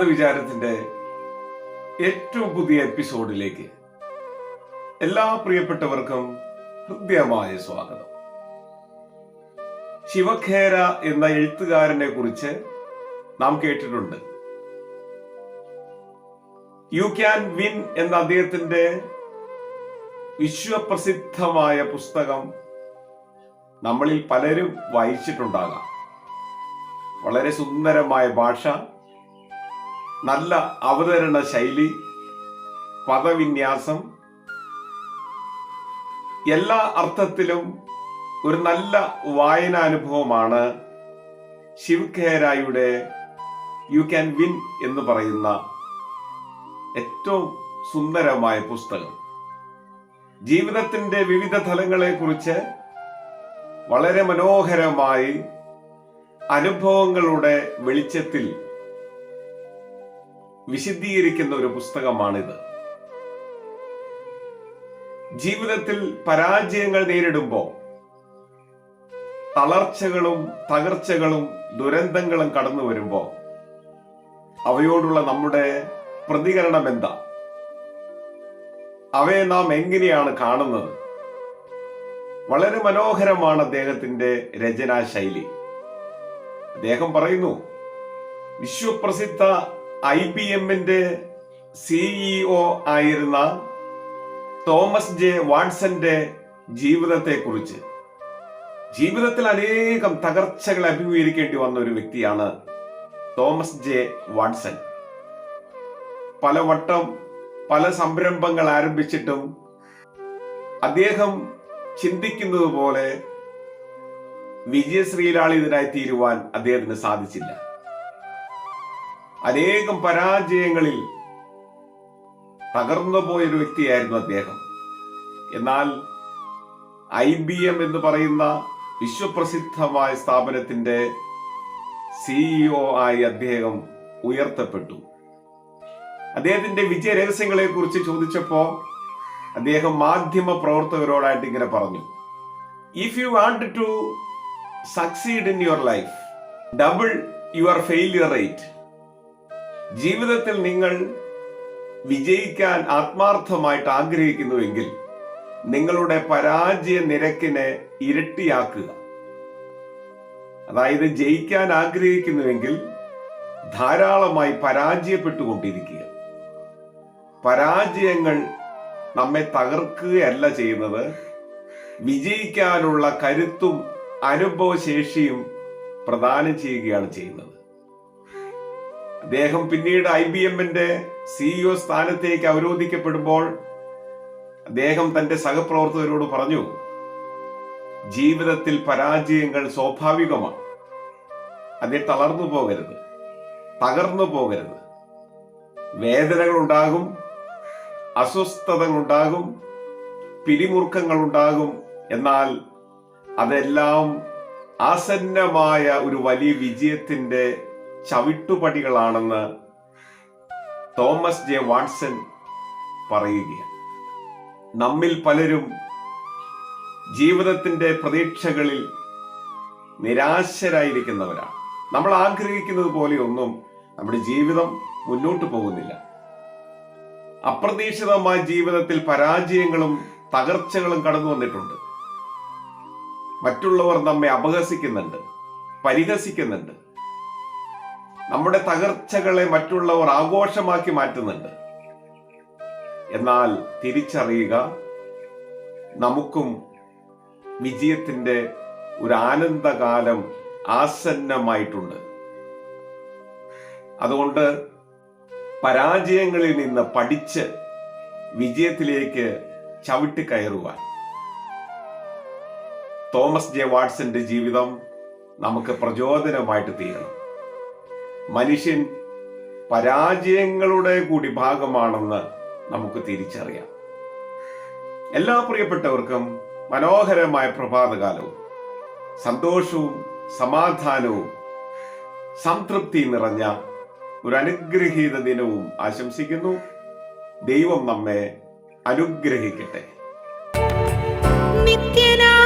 പ്രഭാത വിചാരത്തിന്റെ ഏറ്റവും പുതിയ എപ്പിസോഡിലേക്ക് എല്ലാ പ്രിയപ്പെട്ടവർക്കും ഹൃദ്യമായ സ്വാഗതം. ശിവഖേര എന്ന എഴുത്തുകാരനെ കുറിച്ച് നാം കേട്ടിട്ടുണ്ട്. യു ക്യാൻ വിൻ എന്ന അദ്ദേഹത്തിന്റെ വിശ്വപ്രസിദ്ധമായ പുസ്തകം നമ്മളിൽ പലരും വായിച്ചിട്ടുണ്ടാകാം. വളരെ സുന്ദരമായ ഭാഷ, നല്ല അവതരണ ശൈലി, പദവിന്യാസം, എല്ലാ അർത്ഥത്തിലും ഒരു നല്ല വായനാനുഭവമാണ് ശിവഖേരയുടെ യു ക്യാൻ വിൻ എന്ന് പറയുന്ന ഏറ്റവും സുന്ദരമായ പുസ്തകം. ജീവിതത്തിന്റെ വിവിധ തലങ്ങളെ കുറിച്ച് വളരെ മനോഹരമായി അനുഭവങ്ങളുടെ വെളിച്ചത്തിൽ വിശദീകരിക്കുന്ന ഒരു പുസ്തകമാണിത്. ജീവിതത്തിൽ പരാജയങ്ങൾ നേരിടുമ്പോൾ, തളർച്ചകളും തകർച്ചകളും ദുരന്തങ്ങളും കടന്നു വരുമ്പോൾ അവയോടുള്ള നമ്മുടെ പ്രതികരണം എന്താ? അവയെ നാം എങ്ങനെയാണ് കാണുന്നത്? വളരെ മനോഹരമാണ് അദ്ദേഹത്തിന്റെ രചനാ ശൈലി. അദ്ദേഹം പറയുന്നു, വിശ്വപ്രസിദ്ധ IBMന്റെ CEO ആയിരുന്ന തോമസ് ജെ വാട്സന്റെ ജീവിതത്തെക്കുറിച്ച്. ജീവിതത്തിൽ അനേകം തകർച്ചകൾ അഭിമുഖീകരിക്കേണ്ടി വന്ന ഒരു വ്യക്തിയാണ് തോമസ് ജെ വാട്സൺ. പലവട്ടം പല സംരംഭങ്ങൾ ആരംഭിച്ചിട്ടും അദ്ദേഹം ചിന്തിക്കുന്നത് പോലെ വിജയശ്രീലാളിതനായി തീരുവാൻ അദ്ദേഹത്തിന് സാധിച്ചില്ല. അനേകം പരാജയങ്ങളിൽ തകർന്നുപോയൊരു വ്യക്തിയായിരുന്നു അദ്ദേഹം. എന്നാൽ IBM എന്ന് പറയുന്ന വിശ്വപ്രസിദ്ധമായ സ്ഥാപനത്തിന്റെ CEO ആയി അദ്ദേഹം ഉയർത്തപ്പെട്ടു. അദ്ദേഹത്തിന്റെ വിജയ രഹസ്യങ്ങളെ കുറിച്ച് ചോദിച്ചപ്പോ അദ്ദേഹം മാധ്യമ പ്രവർത്തകരോടായിട്ട് ഇങ്ങനെ പറഞ്ഞു, if you want to succeed in your life, double your failure rate. ജീവിതത്തിൽ നിങ്ങൾ വിജയിക്കാൻ ആത്മാർത്ഥമായിട്ട് ആഗ്രഹിക്കുന്നുവെങ്കിൽ നിങ്ങളുടെ പരാജയ നിരക്കിനെ ഇരട്ടിയാക്കുക. അതായത് ജയിക്കാൻ ആഗ്രഹിക്കുന്നുവെങ്കിൽ ധാരാളമായി പരാജയപ്പെട്ടുകൊണ്ടിരിക്കുക. പരാജയങ്ങൾ നമ്മെ തകർക്കുകയല്ല ചെയ്യുന്നത്, വിജയിക്കാനുള്ള കരുത്തും അനുഭവശേഷിയും പ്രദാനം ചെയ്യുകയാണ് ചെയ്യുന്നത്. അദ്ദേഹം പിന്നീട് IBMന്റെ CEO സ്ഥാനത്തേക്ക് അവരോധിക്കപ്പെടുമ്പോൾ അദ്ദേഹം തന്റെ സഹപ്രവർത്തകരോട് പറഞ്ഞു, ജീവിതത്തിൽ പരാജയങ്ങൾ സ്വാഭാവികമാണ്. അതിൽ തളർന്നു പോകരുത്, തകർന്നു പോകരുത്. വേദനകൾ ഉണ്ടാകും, അസ്വസ്ഥതകൾ ഉണ്ടാകും, പിരിമുറുക്കങ്ങൾ ഉണ്ടാകും. എന്നാൽ അതെല്ലാം ആസന്നമായ ഒരു വലിയ വിജയത്തിന്റെ ചവിട്ടുപടികളാണെന്ന് തോമസ് ജെ വാട്സൺ പറയുകയാണ്. നമ്മിൽ പലരും ജീവിതത്തിന്റെ പ്രതീക്ഷകളിൽ നിരാശരായിരിക്കുന്നവരാണ്. നമ്മൾ ആഗ്രഹിക്കുന്നത് പോലെയൊന്നും നമ്മുടെ ജീവിതം മുന്നോട്ട് പോകുന്നില്ല. അപ്രതീക്ഷിതമായ ജീവിതത്തിൽ പരാജയങ്ങളും തകർച്ചകളും കടന്നു വന്നിട്ടുണ്ട്. മറ്റുള്ളവർ നമ്മെ അപഹസിക്കുന്നുണ്ട്, പരിഹസിക്കുന്നുണ്ട്. നമ്മുടെ തകർച്ചകളെ മറ്റുള്ളവർ ആഘോഷമാക്കി മാറ്റുന്നുണ്ട്. എന്നാൽ തിരിച്ചറിയുക, നമുക്കും വിജയത്തിന്റെ ഒരു ആനന്ദകാലം ആസന്നമായിട്ടുണ്ട്. അതുകൊണ്ട് പരാജയങ്ങളിൽ നിന്ന് പഠിച്ച് വിജയത്തിലേക്ക് ചവിട്ടിക്കയറുവാൻ തോമസ് ജെ വാട്സന്റെ ജീവിതം നമുക്ക് പ്രചോദനമായിട്ട് തീരണം. മനുഷ്യൻ പരാജയങ്ങളുടെ കൂടി ഭാഗമാണെന്ന് നമുക്ക് തിരിച്ചറിയാം. എല്ലാ പ്രിയപ്പെട്ടവർക്കും മനോഹരമായ പ്രഭാതകാലവും സന്തോഷവും സമാധാനവും സംതൃപ്തി നിറഞ്ഞ ഒരു അനുഗ്രഹീത ദിനവും ആശംസിക്കുന്നു. ദൈവം നമ്മെ അനുഗ്രഹിക്കട്ടെ. നിത്യനാ